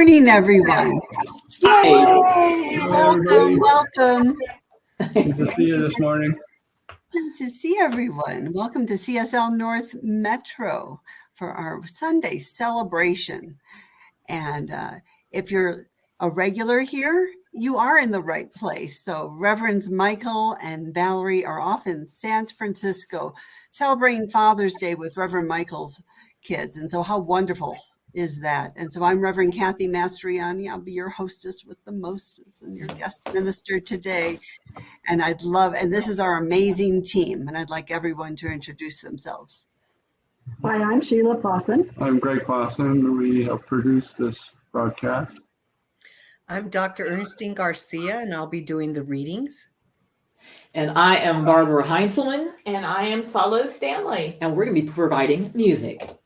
Morning, everyone. Hi. Welcome. Good to see you this morning. Nice to see everyone. Welcome to CSL North Metro for our Sunday celebration. And if you're a regular here, you are in the right place. So Reverends Michael and Valerie are off in San Francisco celebrating Father's Day with Reverend Michael's kids. And so how wonderful is that? And so I'm Reverend Kathy Mastroianni. I'll be your hostess with the mostest and your guest minister today. And and this is our amazing team. And I'd like everyone to introduce themselves. Hi, I'm Sheila Fossen. I'm Greg Fossen. We have produced this broadcast. I'm Dr. Ernestine Garcia, and I'll be doing the readings. And I am Barbara Heinzelman. And I am Salo Stanley. And we're going to be providing music.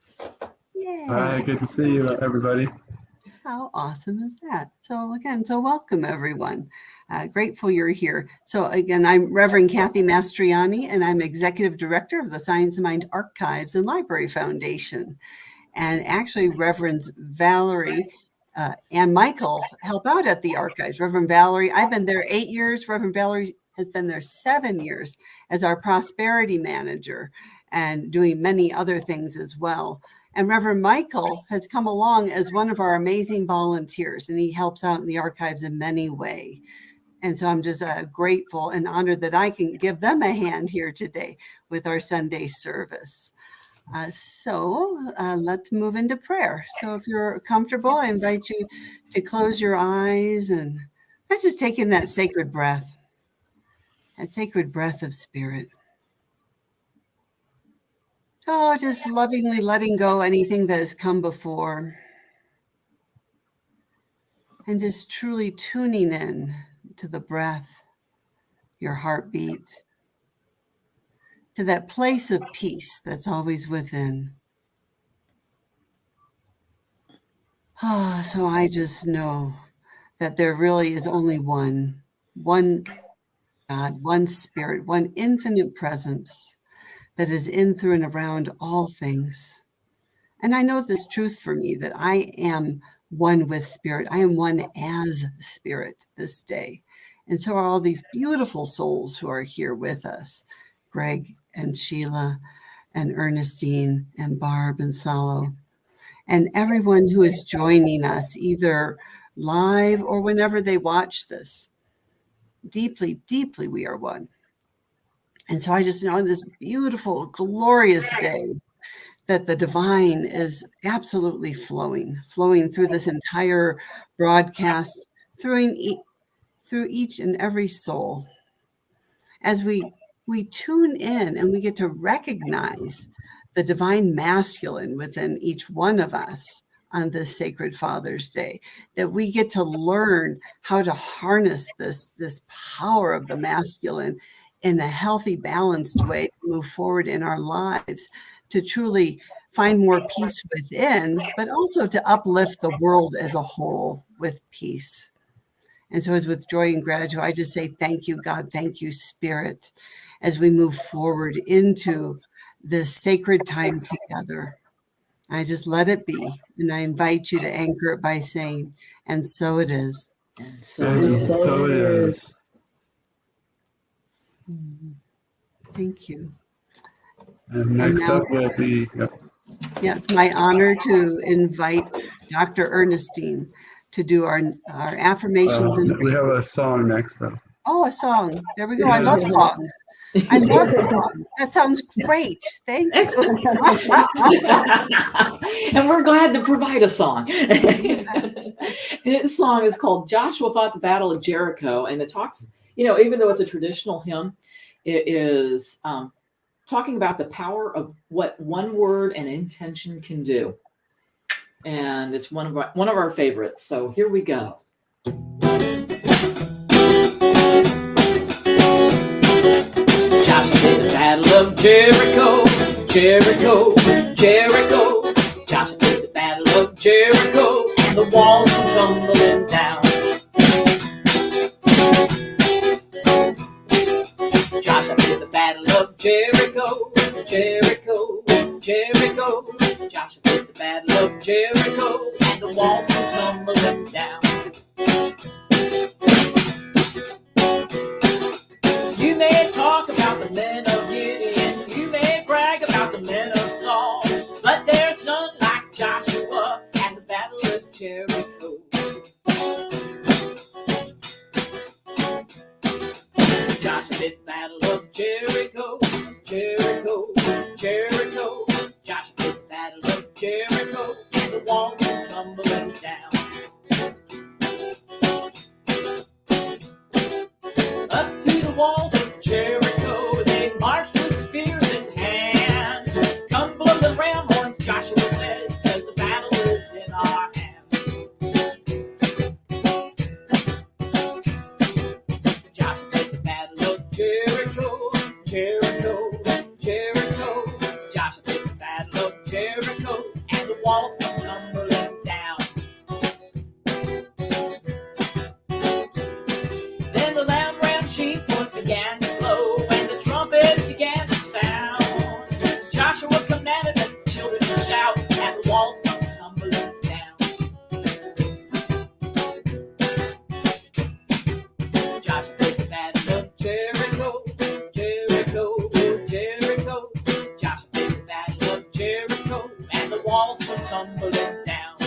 Yay. Hi, good to see you, everybody. How awesome is that? So welcome, everyone. Grateful you're here. So again, I'm Reverend Kathy Mastroianni, and I'm Executive Director of the Science of Mind Archives and Library Foundation. And actually, Reverends Valerie and Michael help out at the archives. Reverend Valerie, I've been there 8 years. Reverend Valerie has been there 7 years as our prosperity manager and doing many other things as well. And Reverend Michael has come along as one of our amazing volunteers, and he helps out in the archives in many ways. And so I'm just grateful and honored that I can give them a hand here today with our Sunday service. So let's move into prayer. So if you're comfortable, I invite you to close your eyes and let's just take in that sacred breath of spirit. Oh, just lovingly letting go anything that has come before. And just truly tuning in to the breath, your heartbeat, to that place of peace that's always within. Oh, so I just know that there really is only one God, one spirit, one infinite presence that is in, through, and around all things. And I know this truth for me, that I am one with spirit. I am one as spirit this day. And so are all these beautiful souls who are here with us, Greg and Sheila and Ernestine and Barb and Salo, and everyone who is joining us either live or whenever they watch this. Deeply, deeply we are one. And so I just know this beautiful, glorious day that the divine is absolutely flowing through this entire broadcast, through each and every soul. As we tune in and we get to recognize the divine masculine within each one of us on this sacred Father's Day, that we get to learn how to harness this power of the masculine in a healthy, balanced way to move forward in our lives, to truly find more peace within, but also to uplift the world as a whole with peace. And so as with joy and gratitude, I just say, thank you, God. Thank you, Spirit, as we move forward into this sacred time together. I just let it be. And I invite you to anchor it by saying, and so it is. And so it is. So it is. Thank you. And next now, up will be... Yeah, it's my honor to invite Dr. Ernestine to do our affirmations. We have a song next, though. Oh, a song. There we go. I love songs. I love songs. That sounds great. Thank you. Excellent. And we're glad to provide a song. This song is called Joshua Fought the Battle of Jericho. And it talks, even though it's a traditional hymn, it is talking about the power of what one word and intention can do. And it's one of our favorites. So here we go. Joshua did the battle of Jericho, Jericho, Jericho. Joshua did the battle of Jericho, and the walls were tumbling down. Joshua did the battle of Jericho, Jericho, Jericho. Joshua did the battle of Jericho, and the walls were tumbling the men of Gideon. You may brag about the men of Saul, but there's none like Joshua and the battle of Jericho. Joshua did the battle of Jericho, Jericho, Jericho. Joshua did the battle of Jericho, and the walls were tumbling down. Up to the walls of Jericho, they marched with spears in hand. Come blow the ram horns, Joshua said, because the battle is in our hands. Joshua did the battle of Jericho, Jericho, Jericho. Joshua did the battle of Jericho, and the walls come tumbling down. Then the lamb sheep horns began to blow, and the trumpets began to sound. Joshua commanded the children to shout, and the walls come tumbling down. Joshua did the battle of Jericho, Jericho, Jericho. Joshua did the battle of Jericho, and the walls come tumbling down.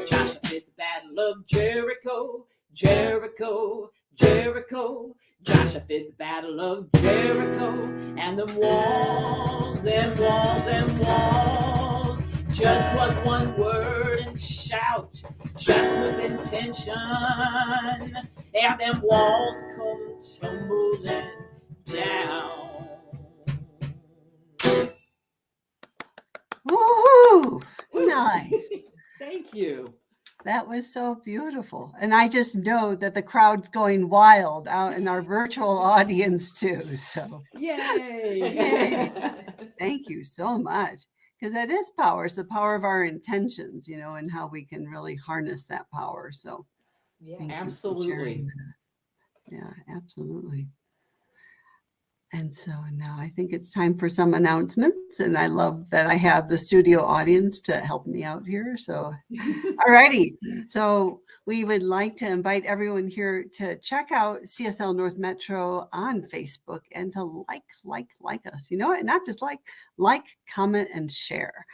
Joshua did the battle of Jericho, Jericho, Jericho. Joshua did the battle of Jericho, and them walls, them walls, them walls. Just was one word and shout, just with intention. And them walls come tumbling down. Woohoo! Nice. Thank you. That was so beautiful. And I just know that the crowd's going wild out in our virtual audience too. So Yay. thank you so much. Because that is power. It's the power of our intentions, and how we can really harness that power. So Yeah, thank you for absolutely. sharing that. Yeah, absolutely. And so now I think it's time for some announcements. And I love that I have the studio audience to help me out here. So, all righty. So we would like to invite everyone here to check out CSL North Metro on Facebook and to like us, and not just like, comment, and share.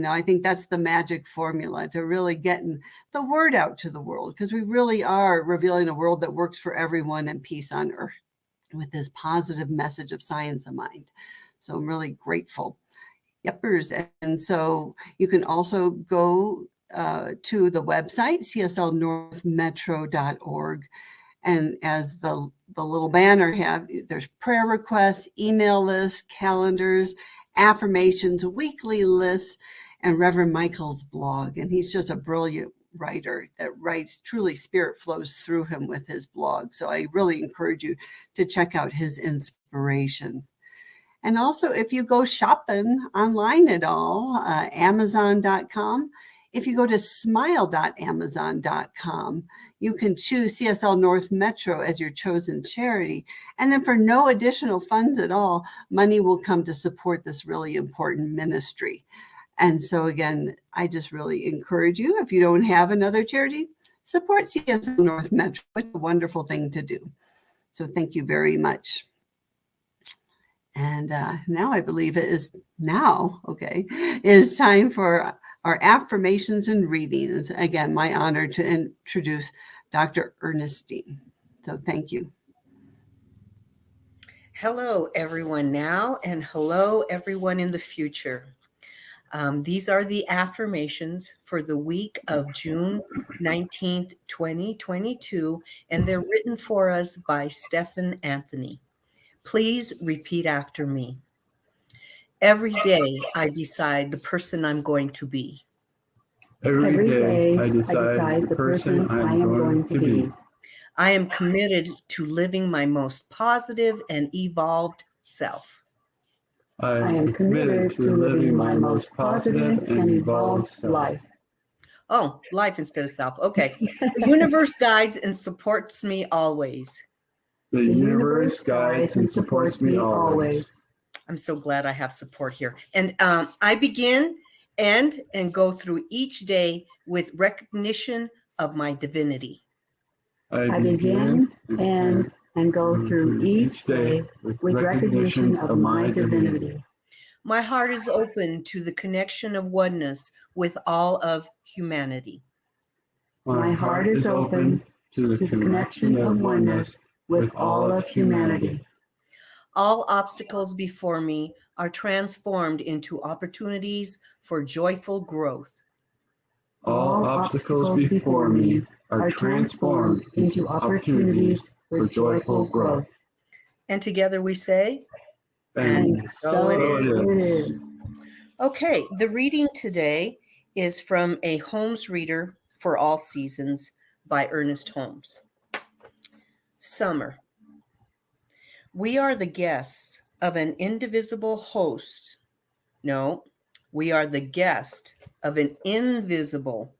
I think that's the magic formula to really getting the word out to the world, because we really are revealing a world that works for everyone and peace on earth, with this positive message of science of mind. So I'm really grateful. Yepers. And so you can also go to the website, cslnorthmetro.org. And as the little banner there's prayer requests, email lists, calendars, affirmations, weekly lists, and Reverend Michael's blog. And he's just a brilliant writer that writes, truly spirit flows through him with his blog. So I really encourage you to check out his inspiration. And also, if you go shopping online at all, Amazon.com, if you go to smile.amazon.com, you can choose CSL North Metro as your chosen charity. And then for no additional funds at all, money will come to support this really important ministry. And so again, I just really encourage you, if you don't have another charity, support CSL North Metro. It's a wonderful thing to do. So thank you very much. And now I believe it is time for our affirmations and readings. Again, my honor to introduce Dr. Ernestine. So thank you. Hello, everyone now, and hello, everyone in the future. These are the affirmations for the week of June 19th, 2022, and they're written for us by Stephan Anthony. Please repeat after me. Every day I decide the person I'm going to be. Every day I decide the person I am going to be. I am committed to living my most positive and evolved self. I am committed to living my most positive and evolved life. Oh, life instead of self. Okay. The universe guides and supports me always. The universe guides and supports me always. I'm so glad I have support here. And I begin and go through each day with recognition of my divinity. I begin, end, and go through each day with recognition of my divinity. My heart is open to the connection of oneness with all of humanity. My heart is open to the connection of oneness with all of humanity. All obstacles before me are transformed into opportunities for joyful growth. All obstacles before me are transformed into opportunities for joyful growth. And together we say, And so it is. Okay, the reading today is from a Holmes reader for all seasons by Ernest Holmes. Summer. We are the guests of an indivisible host. No, we are the guest of an invisible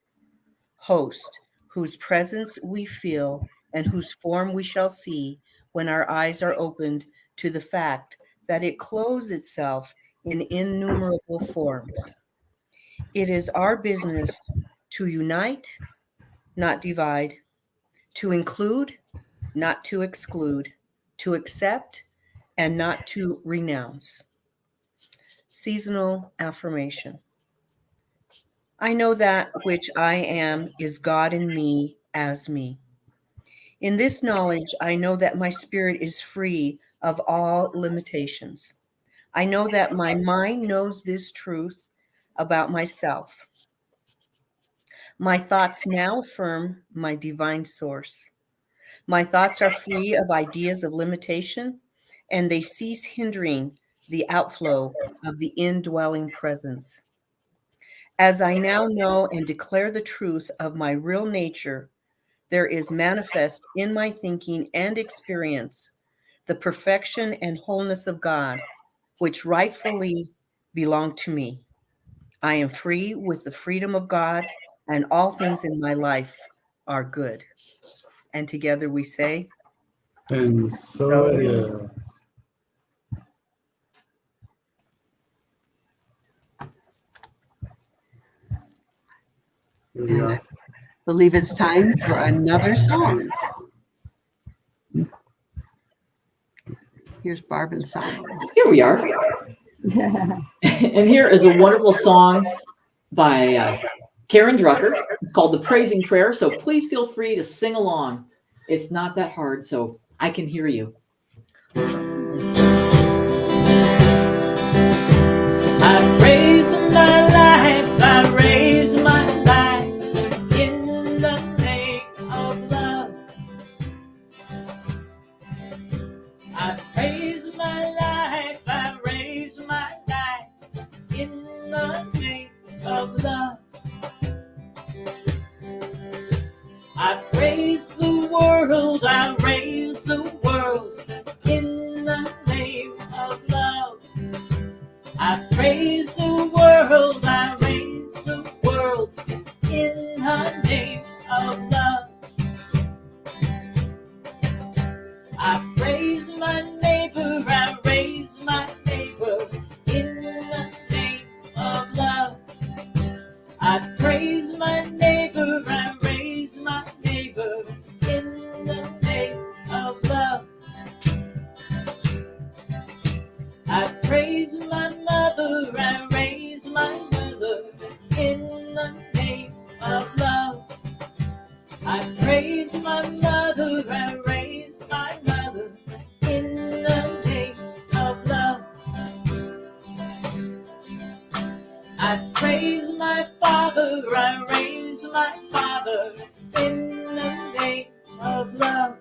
host whose presence we feel and whose form we shall see when our eyes are opened to the fact that it clothes itself in innumerable forms. It is our business to unite, not divide, to include, not to exclude, to accept, and not to renounce. Seasonal affirmation. I know that which I am is God in me as me. In this knowledge, I know that my spirit is free of all limitations. I know that my mind knows this truth about myself. My thoughts now affirm my divine source. My thoughts are free of ideas of limitation, and they cease hindering the outflow of the indwelling presence. As I now know and declare the truth of my real nature, there is manifest in my thinking and experience the perfection and wholeness of God, which rightfully belong to me. I am free with the freedom of God, and all things in my life are good. And together we say, And so it is. And I believe it's time for another song. Here's Barb and Salo. Here we are. And here is a wonderful song by Karen Drucker. It's called The Praising Prayer. So please feel free to sing along. It's not that hard, so I can hear you. I praise my life, I raise my life in the name of love. I praise my life, I raise my life in the name of love. I praise the world, I raise the world in the name of love. I praise the world, I raise the world in the name of love. I praise my neighbor, I raise my neighbor in the name of love. I praise my neighbor, I raise my neighbor in the name of love. I praise my mother, I raise my mother in the name of love. I praise my mother, I raise my mother in the name of love. I praise my father, I raise my father in the name of love.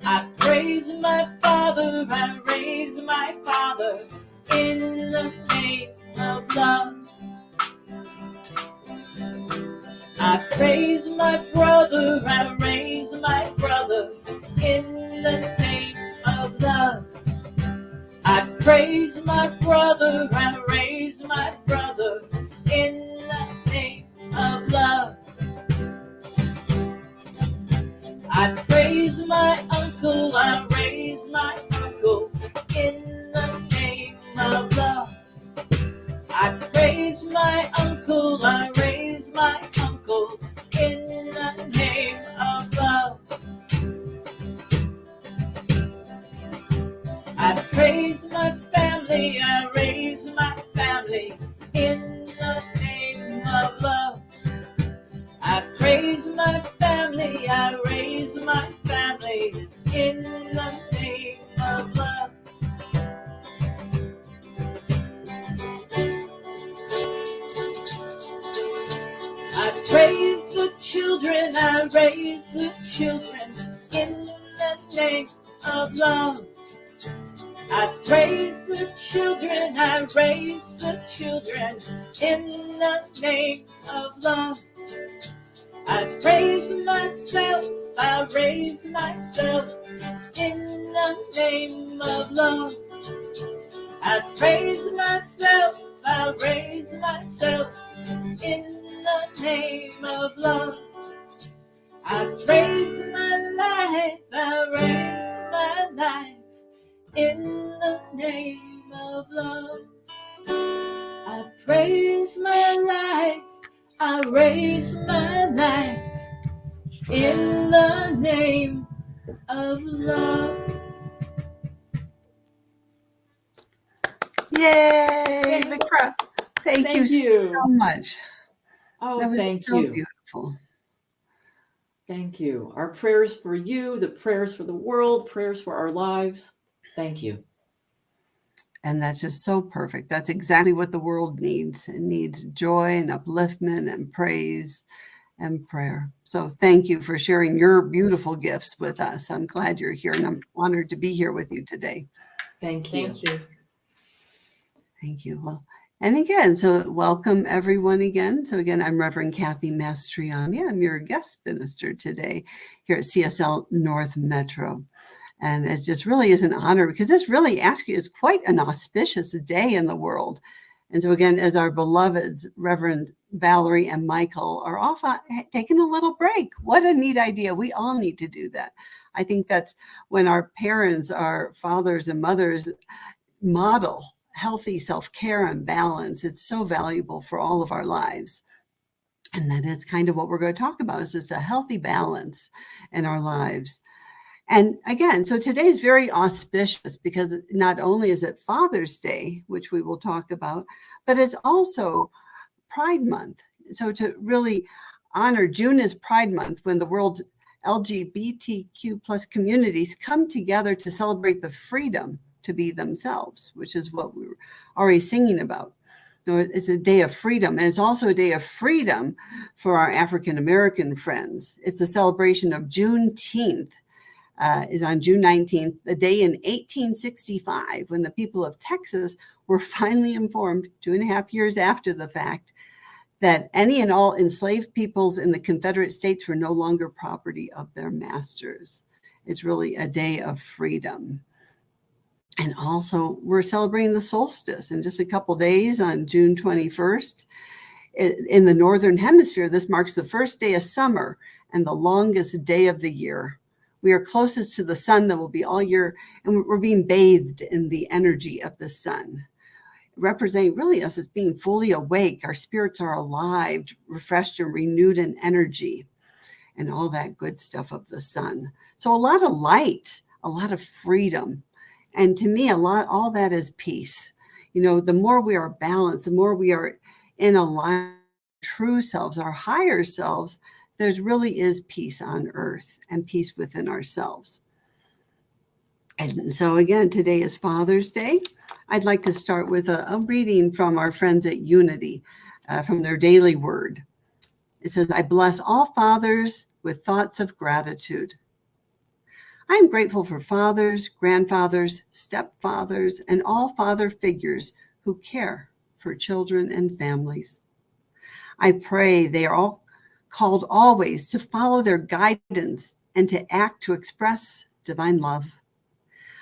I praise my father, I raise my father in the name of love. I praise my brother, I raise my brother in the name of love. I praise my brother, I raise my brother in the name of love. I praise my uncle, I raise my uncle in the name of love. I praise my uncle, I raise my uncle in the name of love. I raise my family in the name of love. I praise the children, I raise the children in the name of love. I praise the children, I raise the children in the name of love. I praise myself, I raise myself in the name of love. I praise myself, I raise myself in the name of love. I praise my life, I raise my life in the name of love. I praise my life, I raise my life in the name of love. Yay! The crowd. Thank you so much. Oh, That was thank so you. beautiful. Thank you. Our prayers for you, the prayers for the world, prayers for our lives. Thank you. And that's just so perfect. That's exactly what the world needs. It needs joy and upliftment and praise and prayer. So thank you for sharing your beautiful gifts with us. I'm glad you're here, and I'm honored to be here with you today. Thank you. Thank you. Thank you. Well, and again, so welcome everyone again. So again, I'm Reverend Kathy Mastroianni. I'm your guest minister today here at CSL North Metro. And it just really is an honor, because this really actually is quite an auspicious day in the world. And so again, as our beloveds, Reverend Valerie and Michael, are off taking a little break. What a neat idea. We all need to do that. I think that's when our parents, our fathers and mothers model healthy self-care and balance. It's so valuable for all of our lives. And that is kind of what we're going to talk about, is just a healthy balance in our lives. And again, so today is very auspicious, because not only is it Father's Day, which we will talk about, but it's also Pride Month. So to really honor, June is Pride Month, when the world's LGBTQ plus communities come together to celebrate the freedom to be themselves, which is what we were already singing about. It's a day of freedom, and it's also a day of freedom for our African American friends. It's a celebration of Juneteenth. Is on June 19th, the day in 1865, when the people of Texas were finally informed, 2.5 years after the fact, that any and all enslaved peoples in the Confederate States were no longer property of their masters. It's really a day of freedom. And also, we're celebrating the solstice in just a couple days on June 21st. In the Northern Hemisphere, this marks the first day of summer and the longest day of the year. We are closest to the sun that will be all year, and we're being bathed in the energy of the sun, representing really us as being fully awake. Our spirits are alive, refreshed, and renewed in energy, and all that good stuff of the sun. So a lot of light, a lot of freedom. And to me, all that is peace. The more we are balanced, the more we are in alignment with true selves, our higher selves, there really is peace on earth and peace within ourselves. And so again, today is Father's Day. I'd like to start with a reading from our friends at Unity, from their daily word. It says, I bless all fathers with thoughts of gratitude. I am grateful for fathers, grandfathers, stepfathers, and all father figures who care for children and families. I pray they are all called always to follow their guidance and to act to express divine love.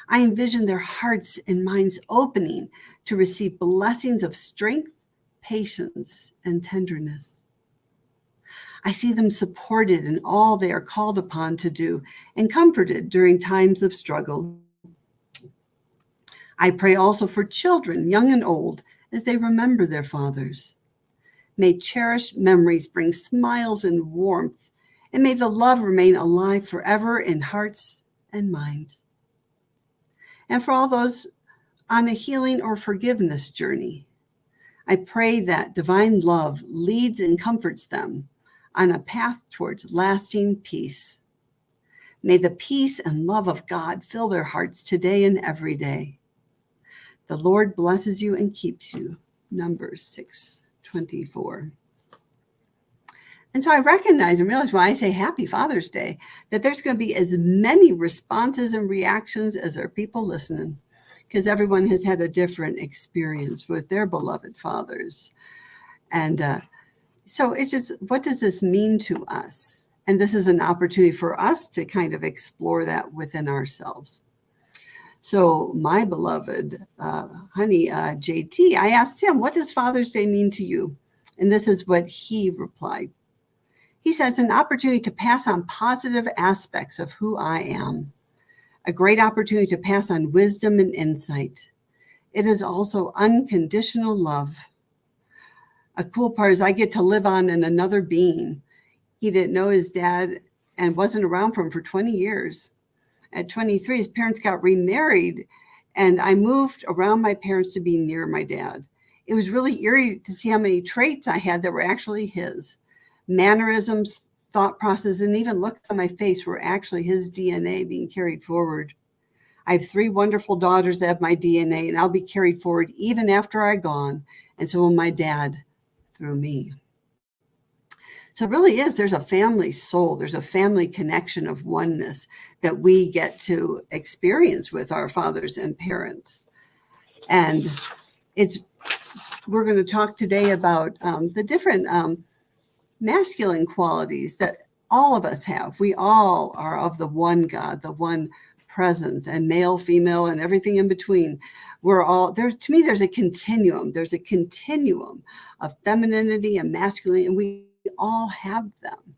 I envision their hearts and minds opening to receive blessings of strength, patience, and tenderness. I see them supported in all they are called upon to do and comforted during times of struggle. I pray also for children, young and old, as they remember their fathers. May cherished memories bring smiles and warmth, and may the love remain alive forever in hearts and minds. And for all those on a healing or forgiveness journey, I pray that divine love leads and comforts them on a path towards lasting peace. May the peace and love of God fill their hearts today and every day. The Lord blesses you and keeps you. Numbers 6:24. And so I recognize and realize when I say Happy Father's Day, that there's going to be as many responses and reactions as there are people listening, because everyone has had a different experience with their beloved fathers. And so it's just, what does this mean to us? And this is an opportunity for us to kind of explore that within ourselves. So my beloved honey, JT, I asked him, what does Father's Day mean to you? And this is what he replied. He says, an opportunity to pass on positive aspects of who I am, a great opportunity to pass on wisdom and insight. It is also unconditional love. A cool part is I get to live on in another being. He didn't know his dad and wasn't around for him for 20 years. At 23, his parents got remarried, and I moved around my parents to be near my dad. It was really eerie to see how many traits I had that were actually his. Mannerisms, thought process, and even looks on my face were actually his DNA being carried forward. I have 3 wonderful daughters that have my DNA, and I'll be carried forward even after I'm gone, and so will my dad through me. So it really is, there's a family soul, there's a family connection of oneness that we get to experience with our fathers and parents. And we're going to talk today about the different masculine qualities that all of us have. We all are of the one God, the one presence, and male, female, and everything in between. We're all there. To me, there's a continuum. There's a continuum of femininity and masculinity, and we all have them.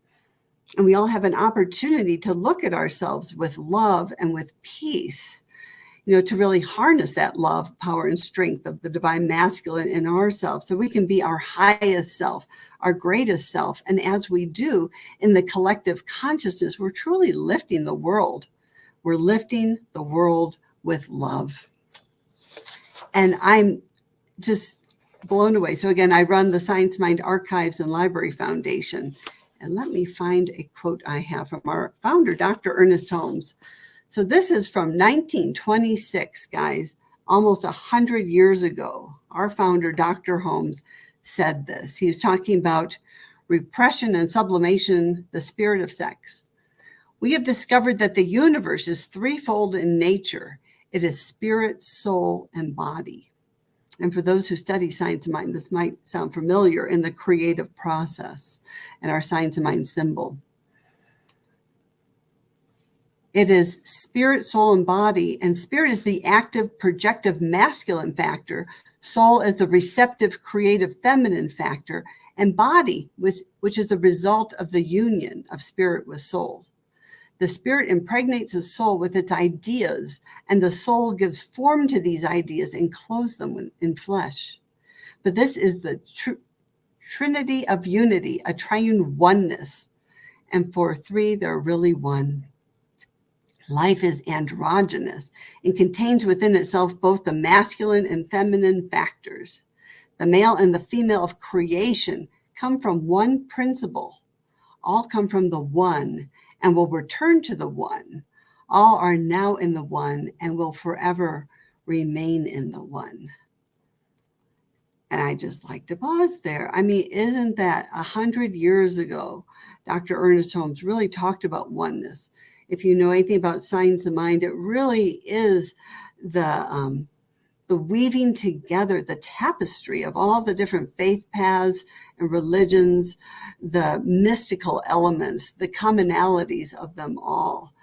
And we all have an opportunity to look at ourselves with love and with peace, to really harness that love, power, and strength of the divine masculine in ourselves so we can be our highest self, our greatest self. And as we do in the collective consciousness, we're truly lifting the world. We're lifting the world with love. And I'm just blown away. So again, I run the Science Mind Archives and Library Foundation. And let me find a quote I have from our founder, Dr. Ernest Holmes. So this is from 1926, guys, almost 100 years ago. Our founder, Dr. Holmes, said this. He was talking about repression and sublimation, the spirit of sex. We have discovered that the universe is threefold in nature. It is spirit, soul, and body. And for those who study science of mind, this might sound familiar in the creative process and our science of mind symbol. It is spirit, soul, and body, and spirit is the active, projective, masculine factor. Soul is the receptive, creative, feminine factor, and body, which is a result of the union of spirit with soul. The spirit impregnates the soul with its ideas, and the soul gives form to these ideas and clothes them in flesh. But this is the trinity of unity, a triune oneness. And for 3, they're really one. Life is androgynous and contains within itself both the masculine and feminine factors. The male and the female of creation come from one principle. All come from the one and will return to the one. All are now in the one and will forever remain in the one. And I just like to pause there. I mean, isn't that 100 years ago, Dr. Ernest Holmes really talked about oneness? If you know anything about science of mind, it really is the weaving together, the tapestry of all the different faith paths and religions, the mystical elements, the commonalities of them all.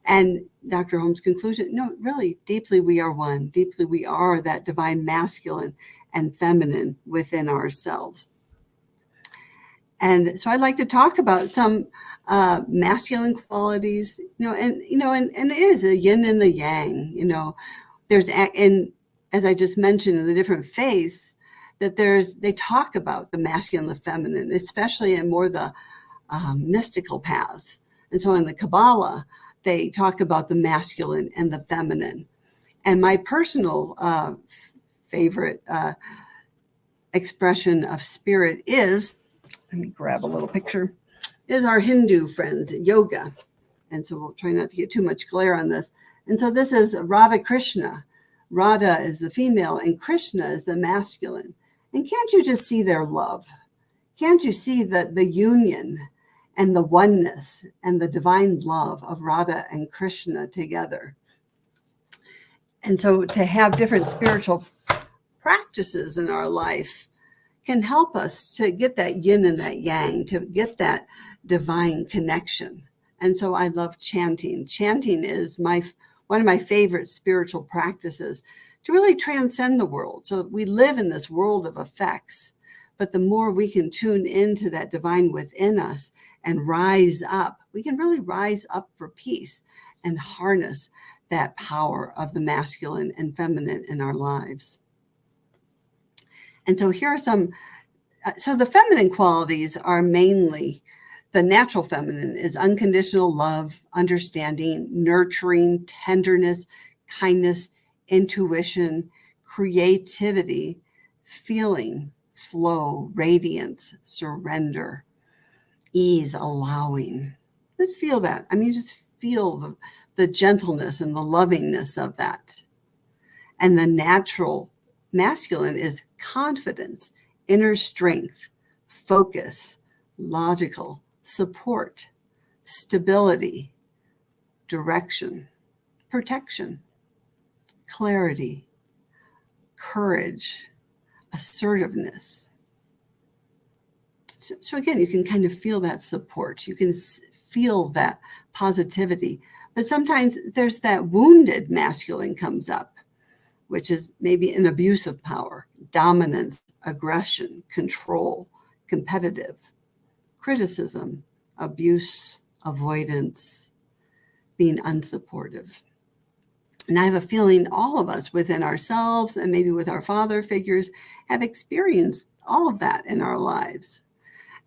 And Dr. Holmes' conclusion, no, really, deeply we are one. Deeply we are that divine masculine and feminine within ourselves. And so I'd like to talk about some masculine qualities, and it is a yin and the yang, there's, and as I just mentioned in the different faiths, that they talk about the masculine and the feminine, especially in more the mystical paths. And so in the Kabbalah, they talk about the masculine and the feminine. And my personal favorite expression of spirit is, let me grab a little picture, is our Hindu friends, yoga. And so we'll try not to get too much glare on this. And so this is Radha Krishna. Radha is the female and Krishna is the masculine. And can't you just see their love? Can't you see the union and the oneness and the divine love of Radha and Krishna together? And so to have different spiritual practices in our life can help us to get that yin and that yang, to get that divine connection. And so I love chanting. Chanting is one of my favorite spiritual practices to really transcend the world. So we live in this world of effects, but the more we can tune into that divine within us and rise up, we can really rise up for peace and harness that power of the masculine and feminine in our lives. And so here are some, so the feminine qualities are mainly, the natural feminine is unconditional love, understanding, nurturing, tenderness, kindness, intuition, creativity, feeling, flow, radiance, surrender, ease, allowing. Just feel that. I mean, just feel the gentleness and the lovingness of that. And the natural masculine is confidence, inner strength, focus, logical, support, stability, direction, protection, clarity, courage, assertiveness. So again, you can kind of feel that support. You can feel that positivity. But sometimes there's that wounded masculine comes up, which is maybe an abuse of power, dominance, aggression, control, competitive, criticism, abuse, avoidance, being unsupportive. And I have a feeling all of us within ourselves and maybe with our father figures have experienced all of that in our lives.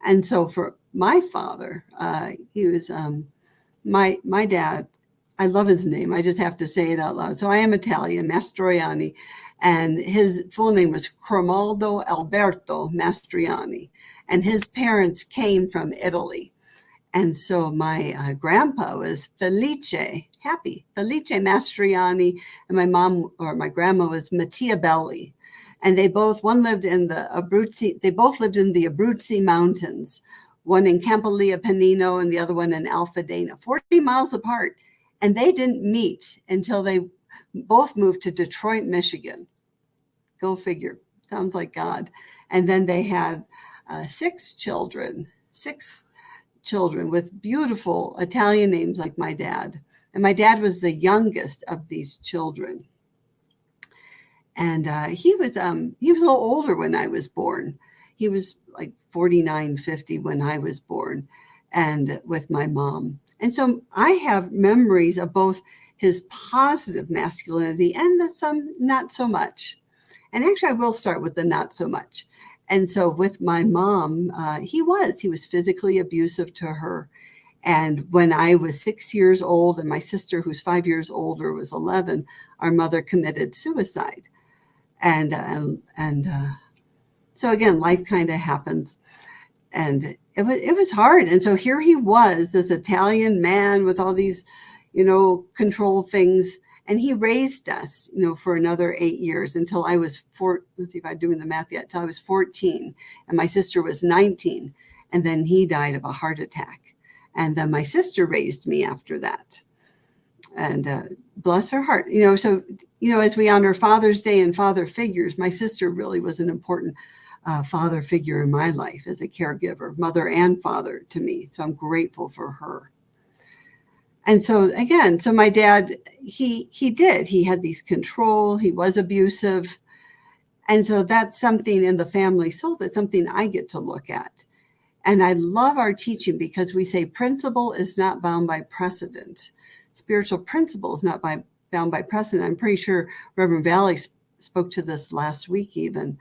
And so for my father, he was my dad. I love his name. I just have to say it out loud. So I am Italian, Mastroianni, and his full name was Cromaldo Alberto Mastroianni, and his parents came from Italy. And so my grandpa was Felice Mastroianni, and my mom or my grandma was Mattia Belli. And they both lived in the Abruzzi Mountains, one in Campolia Pennino and the other one in Alfadena, 40 miles apart. And they didn't meet until they both moved to Detroit, Michigan. Go figure. Sounds like God. And then they had 6 children with beautiful Italian names like my dad. And my dad was the youngest of these children. And he was a little older when I was born. He was like 49, 50 when I was born, and with my mom. And so I have memories of both his positive masculinity and some not so much. And actually, I will start with the not so much. And so with my mom, he was physically abusive to her. And when I was 6 years old and my sister, who's 5 years older, was 11, our mother committed suicide. And so again, life kind of happens. And it was hard. And so here he was, this Italian man with all these, control things. And he raised us, for another 8 years until I was let's see if I'm doing the math yet, until I was 14. And my sister was 19. And then he died of a heart attack. And then my sister raised me after that. And bless her heart. So, as we honor Father's Day and father figures, my sister really was an important father figure in my life as a caregiver, mother and father to me. So I'm grateful for her. And so again, my dad, he had these control, he was abusive. And so that's something in the family soul, that's something I get to look at. And I love our teaching because we say principle is not bound by precedent. Spiritual principle is not bound by precedent. I'm pretty sure Reverend Valerie spoke to this last week even.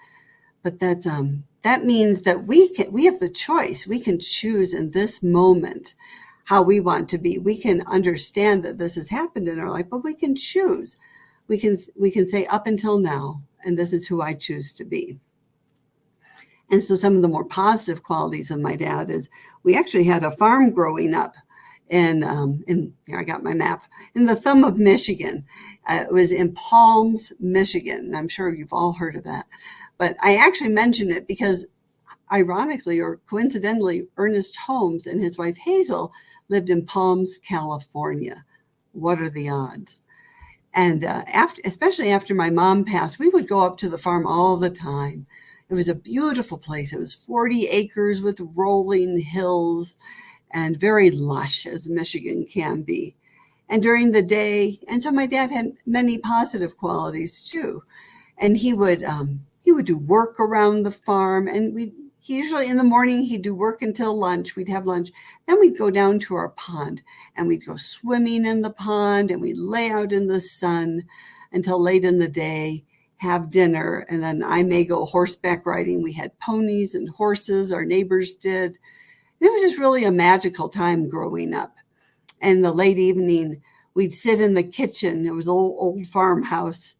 But that means that we have the choice. We can choose in this moment how we want to be. We can understand that this has happened in our life, but we can choose. We can say up until now, and this is who I choose to be. And so some of the more positive qualities of my dad is we actually had a farm growing up here I got my map, in the thumb of Michigan. It was in Palms, Michigan. And I'm sure you've all heard of that. But I actually mention it because ironically or coincidentally, Ernest Holmes and his wife Hazel lived in Palms, California. What are the odds? And especially after my mom passed, we would go up to the farm all the time. It was a beautiful place. It was 40 acres with rolling hills and very lush, as Michigan can be. And during the day, and so my dad had many positive qualities too. And he would do work around the farm, and he usually in the morning he'd do work until lunch. We'd have lunch. Then we'd go down to our pond and we'd go swimming in the pond, and we'd lay out in the sun until late in the day, have dinner, and then I may go horseback riding. We had ponies and horses, our neighbors did. And it was just really a magical time growing up. And the late evening, we'd sit in the kitchen. It was an old farmhouse,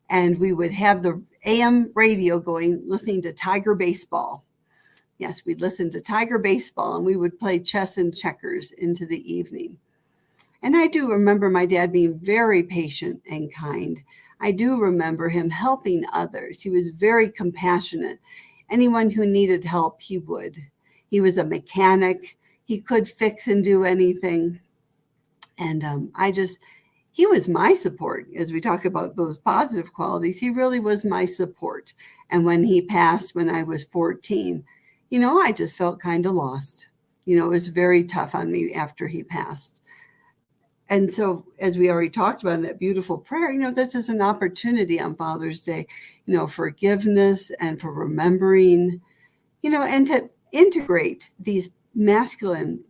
and we would have the AM radio going, listening to Tiger Baseball. Yes, we'd listen to Tiger Baseball, and we would play chess and checkers into the evening. And I do remember my dad being very patient and kind. I do remember him helping others. He was very compassionate. Anyone who needed help, he would. He was a mechanic. He could fix and do anything. And he was my support. As we talk about those positive qualities, he really was my support. And when he passed, when I was 14, I just felt kind of lost. It was very tough on me after he passed. And so, as we already talked about in that beautiful prayer, this is an opportunity on Father's Day, forgiveness and for remembering, and to integrate these masculine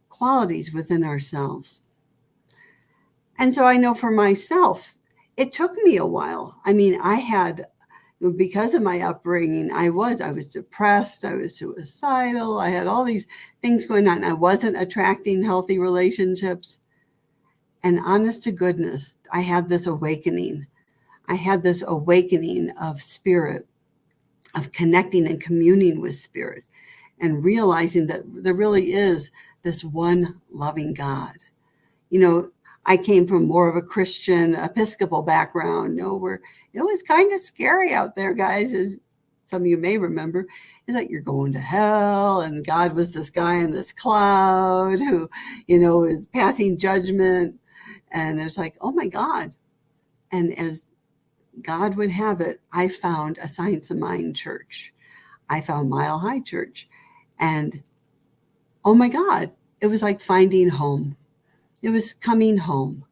qualities within ourselves. And so I know for myself, it took me a while. I mean, because of my upbringing, I was depressed, I was suicidal, I had all these things going on. I wasn't attracting healthy relationships. And honest to goodness, I had this awakening. I had this awakening of spirit, of connecting and communing with spirit, and realizing that there really is this one loving God. I came from more of a Christian Episcopal background, where it was kind of scary out there, guys, as some of you may remember. It's like you're going to hell, and God was this guy in this cloud who, is passing judgment. And it's like, oh my God. And as God would have it, I found a Science of Mind church. I found Mile High Church. And oh my God, it was like finding home. It was coming home.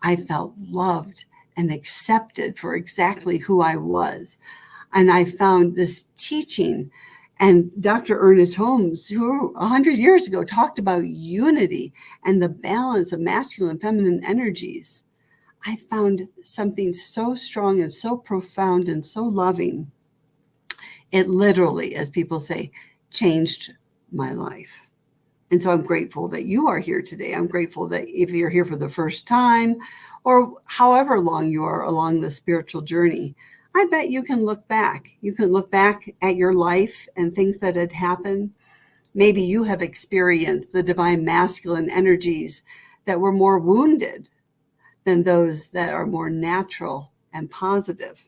I felt loved and accepted for exactly who I was. And I found this teaching. And Dr. Ernest Holmes, who 100 years ago talked about unity and the balance of masculine and feminine energies, I found something so strong and so profound and so loving. It literally, as people say, changed my life. And so I'm grateful that you are here today. I'm grateful that if you're here for the first time or however long you are along the spiritual journey, I bet you can look back. You can look back at your life and things that had happened. Maybe you have experienced the divine masculine energies that were more wounded than those that are more natural and positive.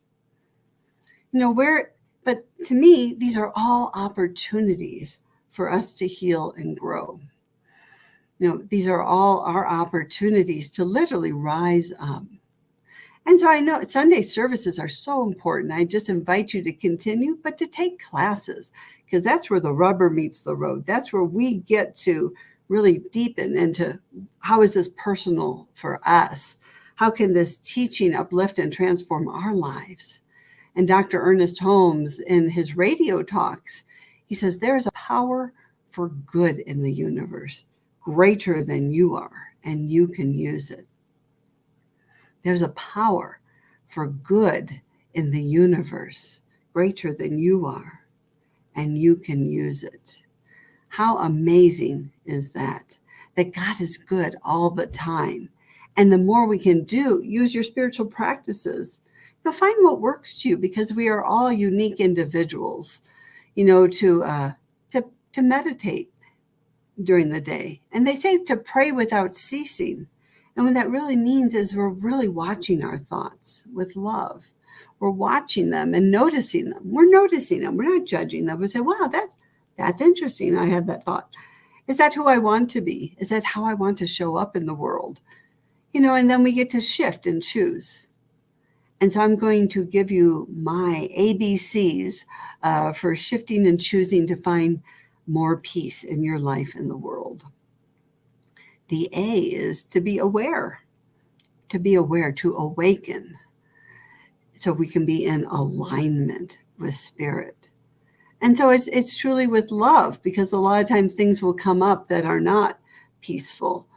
But to me, these are all opportunities for us to heal and grow. These are all our opportunities to literally rise up. And so I know Sunday services are so important. I just invite you to continue, but to take classes, because that's where the rubber meets the road. That's where we get to really deepen into how is this personal for us? How can this teaching uplift and transform our lives? And Dr. Ernest Holmes, in his radio talks, he says, there's a power for good in the universe, greater than you are, and you can use it. There's a power for good in the universe, greater than you are, and you can use it. How amazing is that? That God is good all the time. And the more we can use your spiritual practices, find what works to you, because we are all unique individuals, to meditate, during the day. And they say to pray without ceasing. And what that really means is we're really watching our thoughts with love. We're watching them and noticing them. We're noticing them. We're not judging them. We say, wow, that's interesting. I had that thought. Is that who I want to be? Is that how I want to show up in the world? And then we get to shift and choose. And so I'm going to give you my ABCs for shifting and choosing to find more peace in your life and the world. The A is to be aware, to awaken, so we can be in alignment with spirit. And so it's truly with love, because a lot of times things will come up that are not peaceful.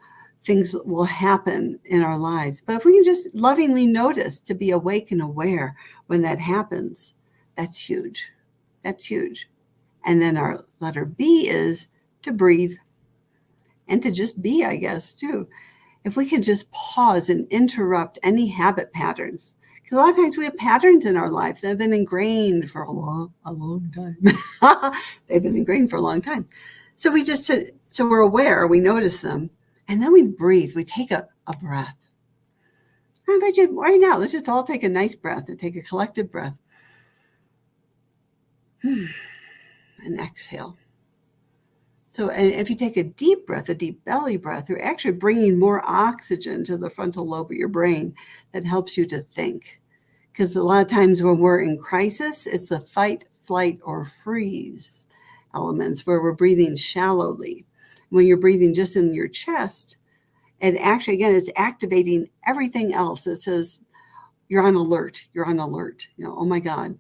Things will happen in our lives. But if we can just lovingly notice, to be awake and aware when that happens, that's huge. That's huge. And then our letter B is to breathe and to just be, I guess, too. If we can just pause and interrupt any habit patterns, because a lot of times we have patterns in our life that have been ingrained for a long time. They've been ingrained for a long time. So we're aware, we notice them, and then we breathe. We take a breath. I invite you right now, let's just all take a nice breath and take a collective breath. And exhale. So if you take a deep breath, a deep belly breath, you're actually bringing more oxygen to the frontal lobe of your brain that helps you to think. Because a lot of times when we're in crisis, it's the fight, flight, or freeze elements where we're breathing shallowly. When you're breathing just in your chest, and actually, again, it's activating everything else. It says you're on alert. You're on alert. Oh my God.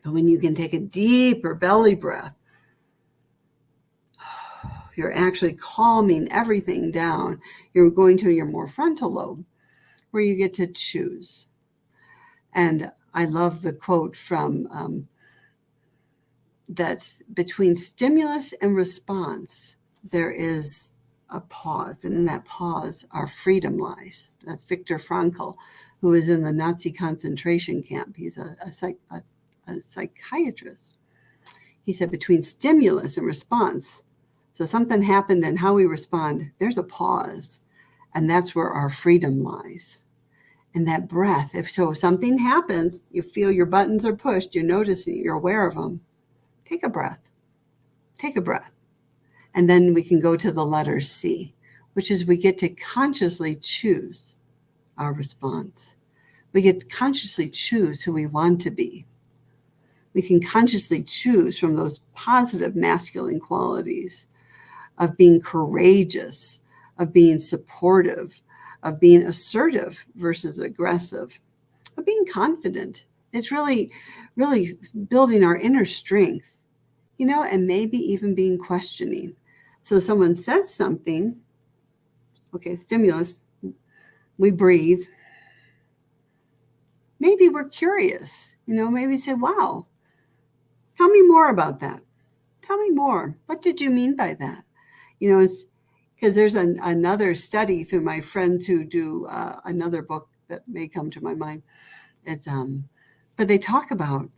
But when you can take a deeper belly breath, you're actually calming everything down. You're going to your more frontal lobe where you get to choose. And I love the quote from that's between stimulus and response, there is a pause. And in that pause, our freedom lies. That's Viktor Frankl, who was in the Nazi concentration camp. He's a psychiatrist. He said between stimulus and response, so something happened and how we respond, there's a pause. And that's where our freedom lies. And that breath, if something happens, you feel your buttons are pushed, you're noticing, you're aware of them, take a breath. Take a breath. And then we can go to the letter C, which is we get to consciously choose our response. We get to consciously choose who we want to be. We can consciously choose from those positive masculine qualities of being courageous, of being supportive, of being assertive versus aggressive, of being confident. It's really, really building our inner strength, and maybe even being questioning. So someone says something, okay, stimulus, we breathe. Maybe we're curious, maybe say, wow, tell me more about that. Tell me more. What did you mean by that? It's because there's another study through my friends who do another book that may come to my mind. It's but they talk about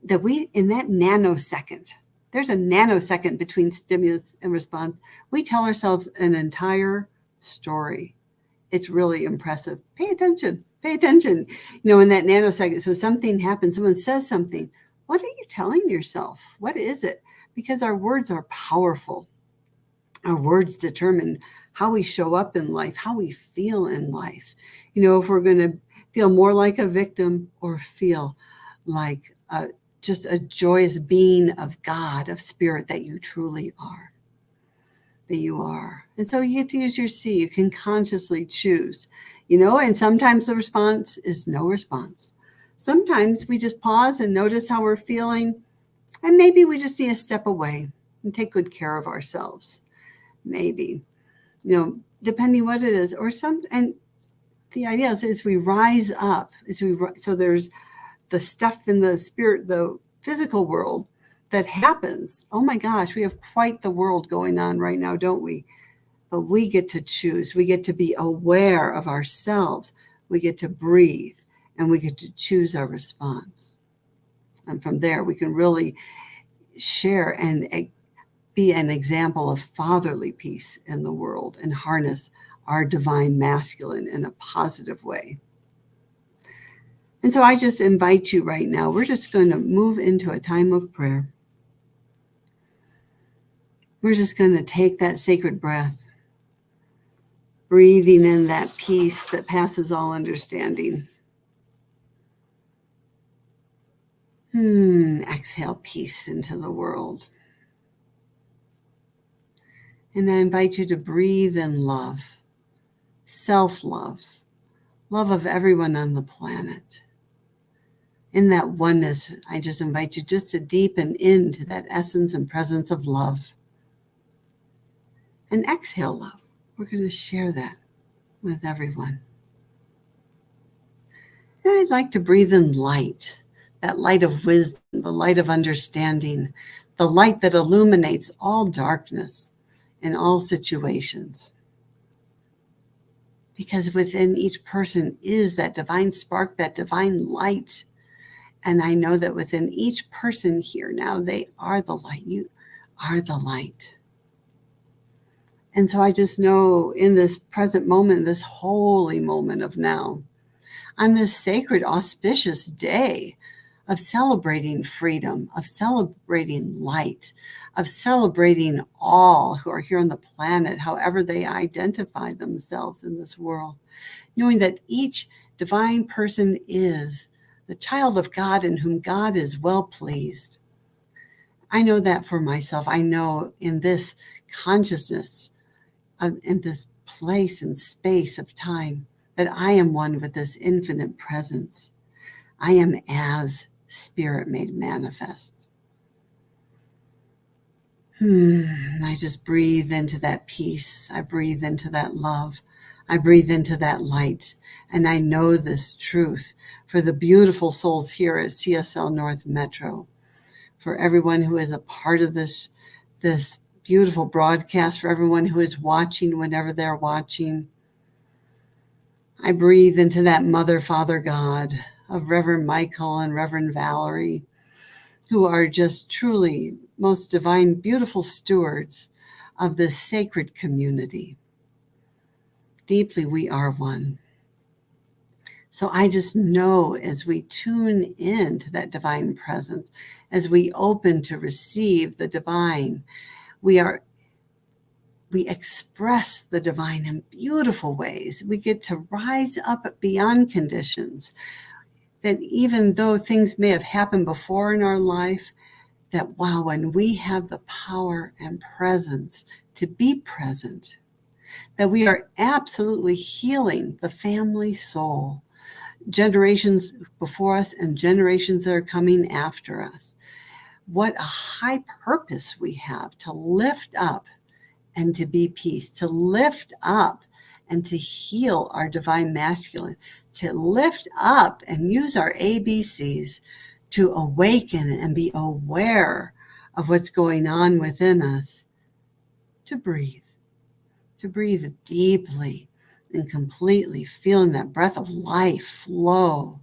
that we, in that nanosecond, there's a nanosecond between stimulus and response. We tell ourselves an entire story. It's really impressive. Pay attention. Pay attention. In that nanosecond. So something happens. Someone says something. What are you telling yourself? What is it? Because our words are powerful. Our words determine how we show up in life, how we feel in life. If we're going to feel more like a victim or feel like just a joyous being of God, of spirit that you truly are. That you are. And so you get to use your C. You can consciously choose, and sometimes the response is no response. Sometimes we just pause and notice how we're feeling, and maybe we just need to step away and take good care of ourselves. Maybe, depending what it is, and the idea is we rise up so there's the stuff in the spirit, the physical world that happens. Oh my gosh, we have quite the world going on right now, don't we? But we get to choose. We get to be aware of ourselves. We get to breathe, and we get to choose our response. And from there, we can really share and be an example of fatherly peace in the world and harness our divine masculine in a positive way. And so I just invite you right now, we're just going to move into a time of prayer. We're just going to take that sacred breath, breathing in that peace that passes all understanding. Exhale peace into the world. And I invite you to breathe in love, self-love, love of everyone on the planet. In that oneness, I just invite you just to deepen into that essence and presence of love. And exhale love. We're going to share that with everyone. And I'd like to breathe in light, that light of wisdom, the light of understanding, the light that illuminates all darkness in all situations. Because within each person is that divine spark, that divine light. And I know that within each person here now, they are the light. You are the light. And so I just know in this present moment, this holy moment of now, on this sacred, auspicious day of celebrating freedom, of celebrating light, of celebrating all who are here on the planet, however they identify themselves in this world, knowing that each divine person is the child of God in whom God is well pleased. I know that for myself. I know in this consciousness, in this place and space of time, that I am one with this infinite presence. I am as Spirit made manifest. I just breathe into that peace. I breathe into that love. I breathe into that light. And I know this truth for the beautiful souls here at CSL North Metro, for everyone who is a part of this beautiful broadcast, for everyone who is watching whenever they're watching. I breathe into that Mother, Father, God of Reverend Michael and Reverend Valerie, who are just truly most divine, beautiful stewards of this sacred community. Deeply, we are one. So I just know as we tune in to that divine presence, as we open to receive the divine, we express the divine in beautiful ways. We get to rise up beyond conditions, that even though things may have happened before in our life, that wow, when we have the power and presence to be present, that we are absolutely healing the family soul, generations before us and generations that are coming after us. What a high purpose we have to lift up and to be peace, to lift up and to heal our divine masculine, to lift up and use our ABCs to awaken and be aware of what's going on within us, to breathe deeply and completely, feeling that breath of life flow,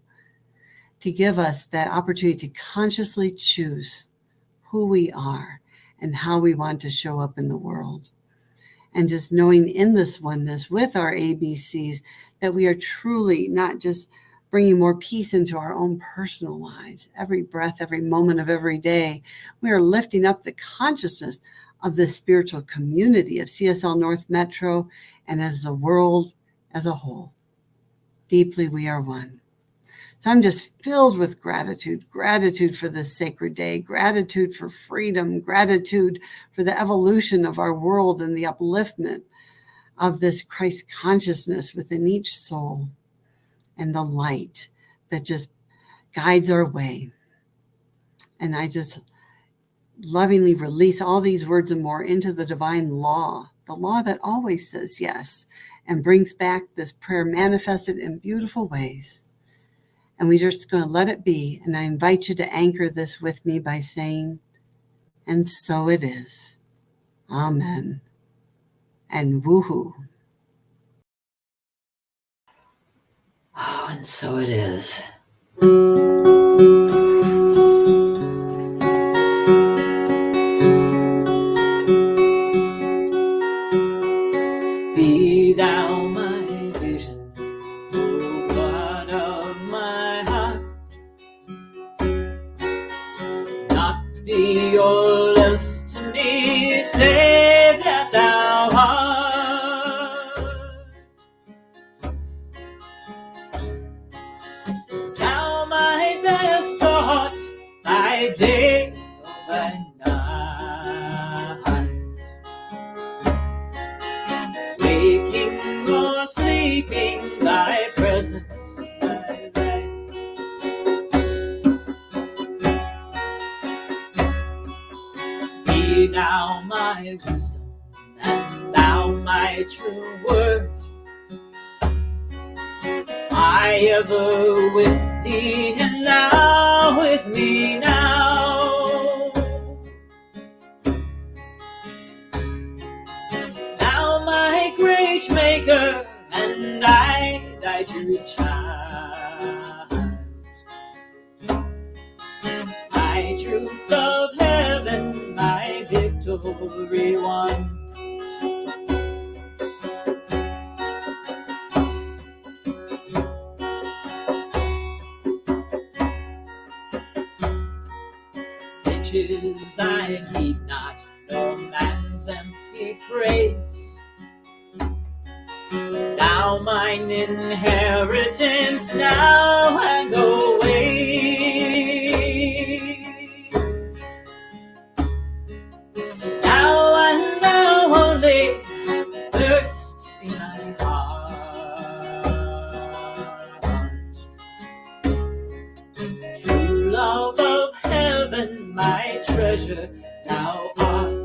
to give us that opportunity to consciously choose who we are and how we want to show up in the world. And just knowing in this oneness with our ABCs that we are truly not just bringing more peace into our own personal lives. Every breath, every moment of every day, we are lifting up the consciousness of the spiritual community of CSL North Metro and as the world as a whole. Deeply, we are one. So I'm just filled with gratitude for this sacred day, gratitude for freedom, gratitude for the evolution of our world and the upliftment of this Christ consciousness within each soul and the light that just guides our way. And I just lovingly release all these words and more into the divine law, the law that always says yes and brings back this prayer manifested in beautiful ways. And we're just going to let it be. And I invite you to anchor this with me by saying, and so it is. Amen. And woohoo. Oh, and so it is. Be thou my vision, O God of my heart. Not be or less to me, save that thou art. Thou my best thought, by day or by night, waking or sleeping, thy presence, thy light. Be thou my wisdom, and thou my true word. I ever with thee, and thou with me now. Thou my great maker, and I thy true child. My truth of heaven, my victory won. Riches I need not, no man's empty praise. Now mine inheritance, now and always. Now and now only, thirst in my heart. True love of heaven, my treasure, thou art.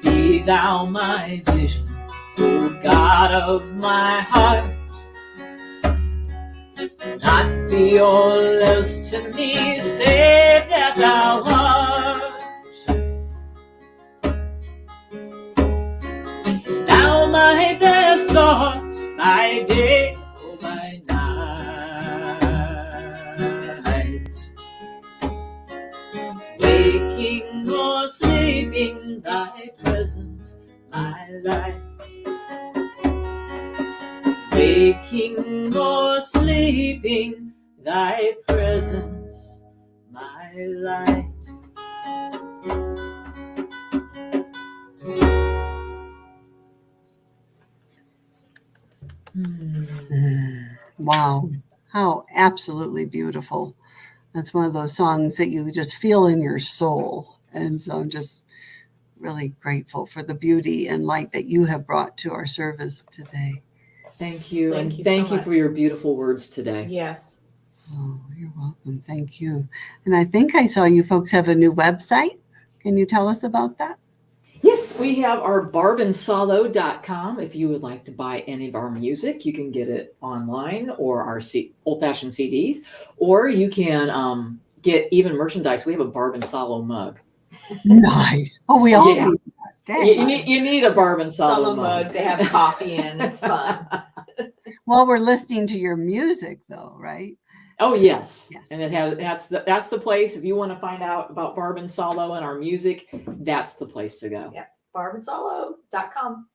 Be thou my vision, O God of my heart. Not be or less to me, save that thou art. Thou my best thought, by day or by night. Waking or sleeping, thy presence, my light. Waking or sleeping, thy presence, my light. Wow. How absolutely beautiful. That's one of those songs that you just feel in your soul. And so I'm just really grateful for the beauty and light that you have brought to our service today. Thank you. Thank And you thank so you for much. your beautiful words today. Yes. Oh, you're welcome. Thank you. And I think I saw you folks have a new website. Can you tell us about that? Yes, we have our barbandsalo.com. If you would like to buy any of our music, you can get it online, or our old-fashioned CDs, or you can get even merchandise. We have a Barb and Salo mug. Nice. Oh, we all Yeah. need that. Dang. You need a Barb and Salo Salo mug. They have coffee in. It's fun. Well, we're listening to your music, though, right? Oh yes, Yeah. and that's the place. If you want to find out about Barb and Salo and our music, that's the place to go. Yeah. barbandsalo.com.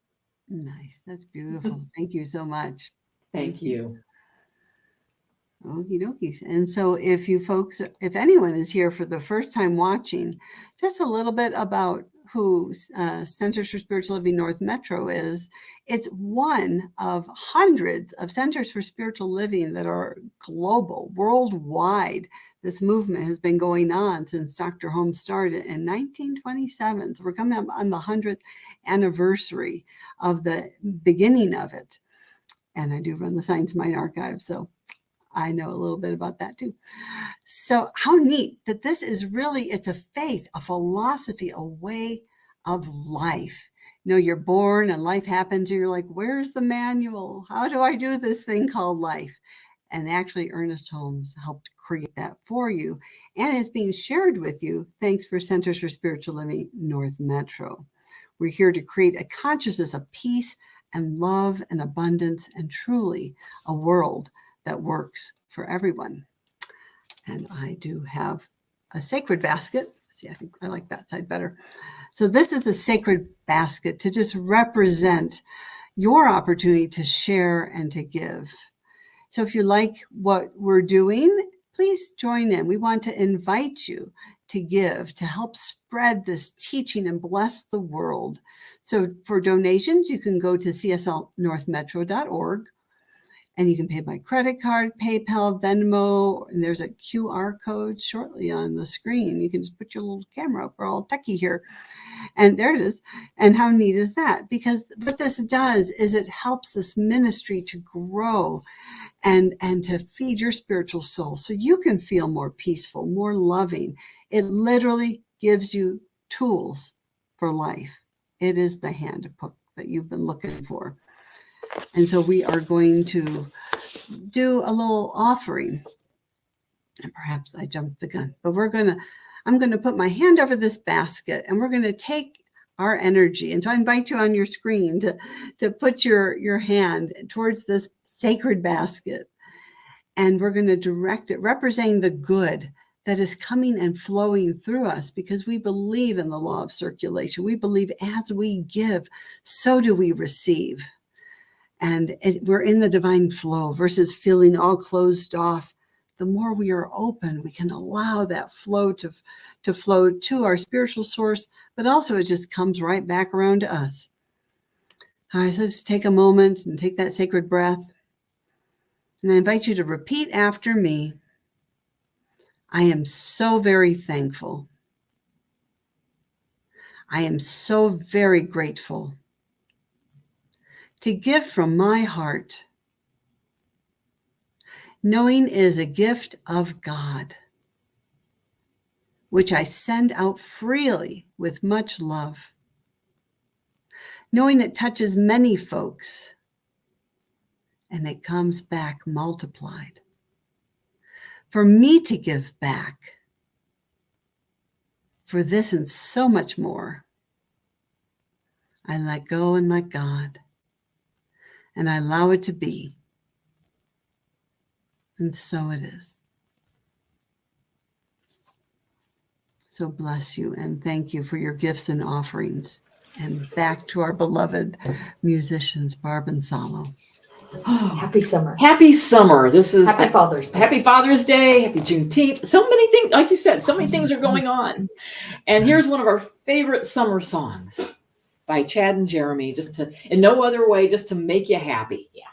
Nice. That's beautiful. Thank you so much. Thank you. Okie dokies. And so if you folks, if anyone is here for the first time watching, just a little bit about who Centers for Spiritual Living North Metro is. It's one of hundreds of Centers for Spiritual Living that are global, worldwide. This movement has been going on since Dr. Holmes started in 1927. So we're coming up on the 100th anniversary of the beginning of it. And I do run the Science Mind Archive, so I know a little bit about that too. So how neat that this is really, it's a faith, a philosophy, a way of life. You're born and life happens and you're like, where's the manual? How do I do this thing called life? And actually, Ernest Holmes helped create that for you. And it's being shared with you. Thanks for Centers for Spiritual Living North Metro. We're here to create a consciousness of peace and love and abundance and truly a world that works for everyone. And I do have a sacred basket. See, I think I like that side better. So this is a sacred basket to just represent your opportunity to share and to give. So if you like what we're doing, please join in. We want to invite you to give, to help spread this teaching and bless the world. So for donations, you can go to cslnorthmetro.org and you can pay by credit card, PayPal, Venmo, and there's a QR code shortly on the screen. You can just put your little camera up. We're all techie here. And there it is. And how neat is that? Because what this does is it helps this ministry to grow and to feed your spiritual soul so you can feel more peaceful, more loving. It literally gives you tools for life. It is the handbook that you've been looking for. And so we are going to do a little offering. And perhaps I jumped the gun, but I'm going to put my hand over this basket and we're going to take our energy. And so I invite you on your screen to put your hand towards this sacred basket. And we're going to direct it, representing the good that is coming and flowing through us because we believe in the law of circulation. We believe as we give, so do we receive. And we're in the divine flow versus feeling all closed off. The more we are open, we can allow that flow to flow to our spiritual source, but also it just comes right back around to us. All right, so just take a moment and take that sacred breath. And I invite you to repeat after me. I am so very thankful. I am so very grateful to give from my heart. Knowing is a gift of God, which I send out freely with much love. Knowing it touches many folks and it comes back multiplied. For me to give back, for this and so much more, I let go and let God, and I allow it to be. And so it is. So bless you and thank you for your gifts and offerings. And back to our beloved musicians, Barb and Salo. Happy summer. Happy summer. This is Happy Father's Day. Happy Father's Day. Happy Juneteenth. So many things, like you said, so many things are going on. And here's one of our favorite summer songs by Chad and Jeremy, just to, in no other way, just to make you happy. Yeah.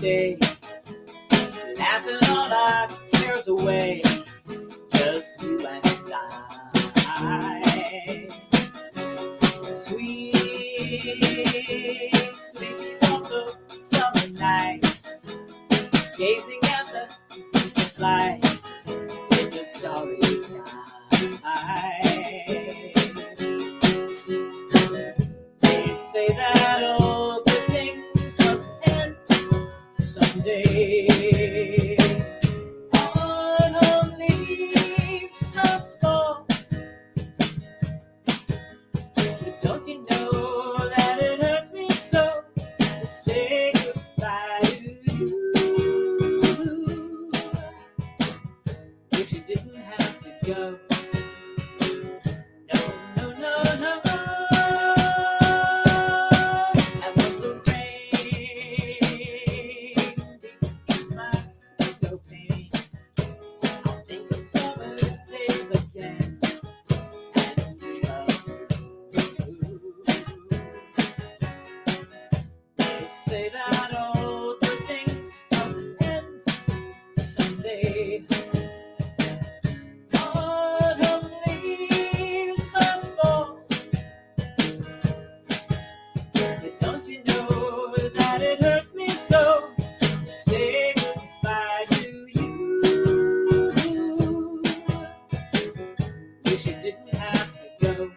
Day, laughing all our cares away, just you and I. Sweet, sleeping on the summer nights, gazing at the distant lights in the starry sky. They say that all good things must end someday. Autumn leaves must fall. But don't you know that it hurts me so to say goodbye to you? Wish you didn't have to go. No, no, no, no. say that all good things must end someday. Autumn leaves must fall, but don't you know that it hurts me so to say goodbye to you? Wish you didn't have to go.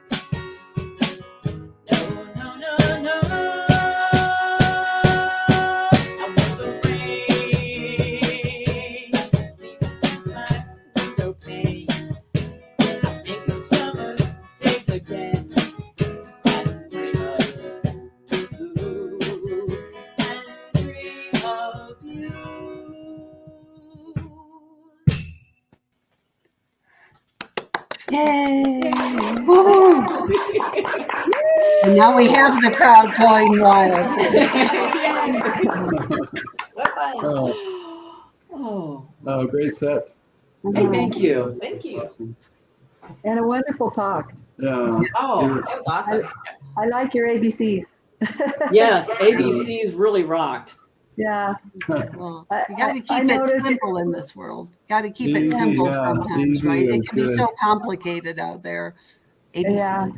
No, no, no, no. I want the rain leaves against my window pane. I think of summer days again and dream of you and dream of you. Yay! Woo! And now we have the crowd going wild. What fun. Oh, Great set. hey, thank you. Thank you. Awesome. And a wonderful talk. Yeah. Oh, That was awesome. I like your ABCs. yes, ABCs really rocked. Yeah. Well, I- you got to I keep it noticed- simple in this world. Got to keep it Easy, simple yeah, sometimes, easy right? It is can be good. so complicated out there. ABC. Yeah.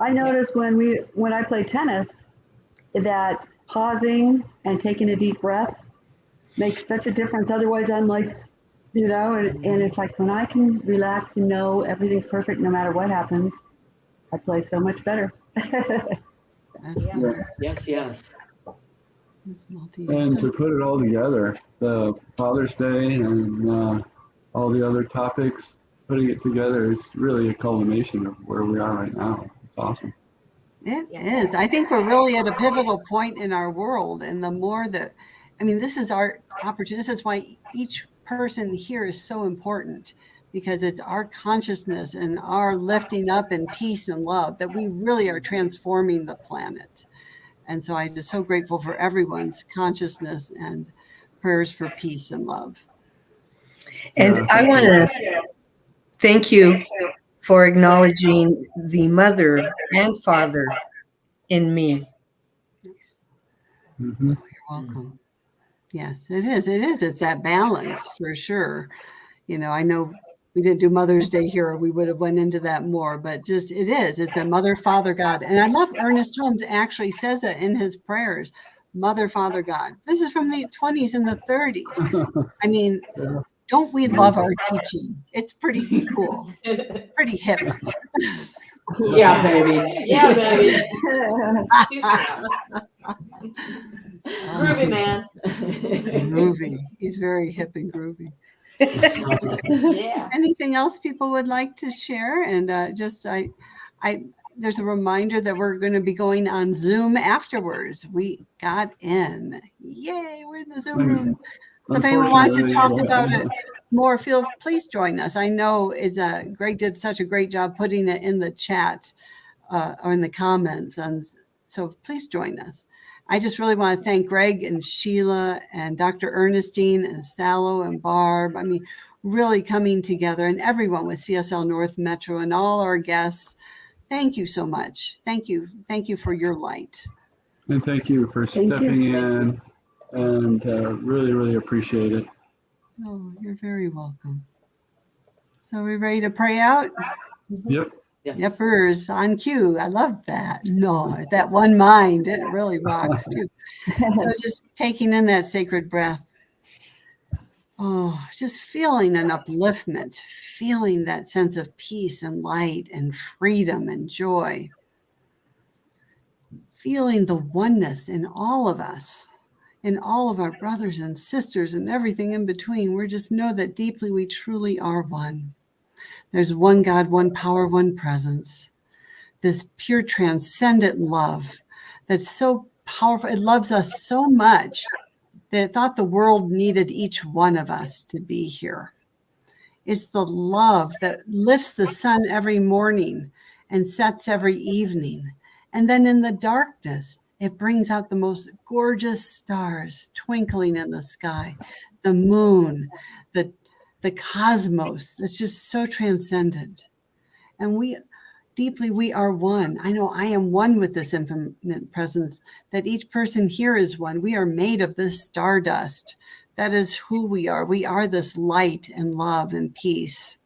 I noticed when I play tennis that pausing and taking a deep breath makes such a difference. Otherwise, I'm like, and it's like when I can relax and know everything's perfect no matter what happens, I play so much better. That's Yeah. wonderful. Yes, yes. That's multi- And so- to put it all together, the Father's Day and all the other topics, putting it together is really a culmination of where we are right now. It's awesome. It is. I think we're really at a pivotal point in our world. And the more that, this is our opportunity. This is why each person here is so important, because it's our consciousness and our lifting up in peace and love that we really are transforming the planet. And so I'm just so grateful for everyone's consciousness and prayers for peace and love. And Yeah, I want to thank you for acknowledging the mother and father in me. Mhm. You're welcome. Yes, it is. It is. It's that balance for sure. I know we didn't do Mother's Day here, or we would have went into that more, but just it is. It's the Mother, Father, God. And I love Ernest Holmes actually says that in his prayers, Mother, Father, God. This is from the 20s and the 30s. Yeah. Don't we love our teaching? It's pretty cool, pretty hip. Yeah, baby. Yeah, baby. Too snap. Groovy, man. Groovy. He's very hip and groovy. Yeah. Anything else people would like to share? And there's a reminder that we're going to be going on Zoom afterwards. We got in. Yay, we're in the Zoom room. If anyone wants to talk about it more, please join us. I know Greg did such a great job putting it in the chat or in the comments. And so please join us. I just really want to thank Greg and Sheila and Dr. Ernestine and Sallow and Barb. Really coming together, and everyone with CSL North Metro and all our guests. Thank you so much. Thank you. Thank you for your light. And thank you for stepping in and really, really appreciate it. Oh, you're very welcome. So we're ready to pray out? Yep. Yes. Yepers, on cue. I love that. No, that one mind, it really rocks too. So just taking in that sacred breath. Oh, just feeling an upliftment, feeling that sense of peace and light and freedom and joy. Feeling the oneness in all of us, in all of our brothers and sisters and everything in between. We just know that deeply we truly are one. There's one God, one power, one presence. This pure transcendent love that's so powerful. It loves us so much that it thought the world needed each one of us to be here. It's the love that lifts the sun every morning and sets every evening. And then in the darkness, it brings out the most gorgeous stars twinkling in the sky, the moon, the cosmos. It's just so transcendent. And we deeply we are one. I know I am one with this infinite presence, that each person here is one. We are made of this stardust. That is who we are. We are this light and love and peace.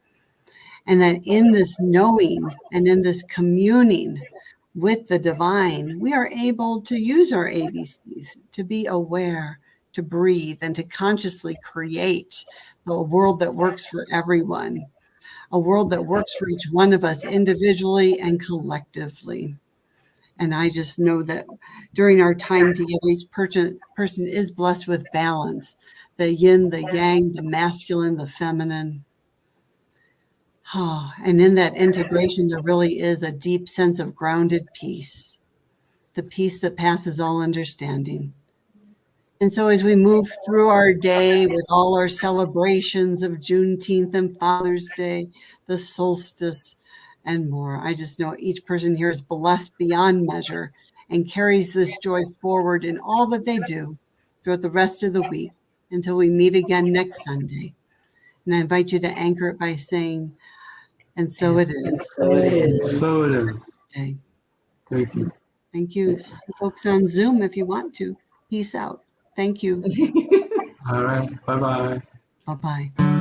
And that in this knowing and in this communing with the divine, we are able to use our ABCs, to be aware, to breathe, and to consciously create a world that works for everyone, a world that works for each one of us individually and collectively. And I just know that during our time together, each person is blessed with balance, the yin, the yang, the masculine, the feminine. Oh, and in that integration, there really is a deep sense of grounded peace, the peace that passes all understanding. And so as we move through our day with all our celebrations of Juneteenth and Father's Day, the solstice, and more, I just know each person here is blessed beyond measure and carries this joy forward in all that they do throughout the rest of the week until we meet again next Sunday. And I invite you to anchor it by saying, and so it is. So it is. So it is. Stay. Thank you. Thank you. See folks on Zoom if you want to. Peace out. Thank you. All right. Bye-bye. Bye-bye.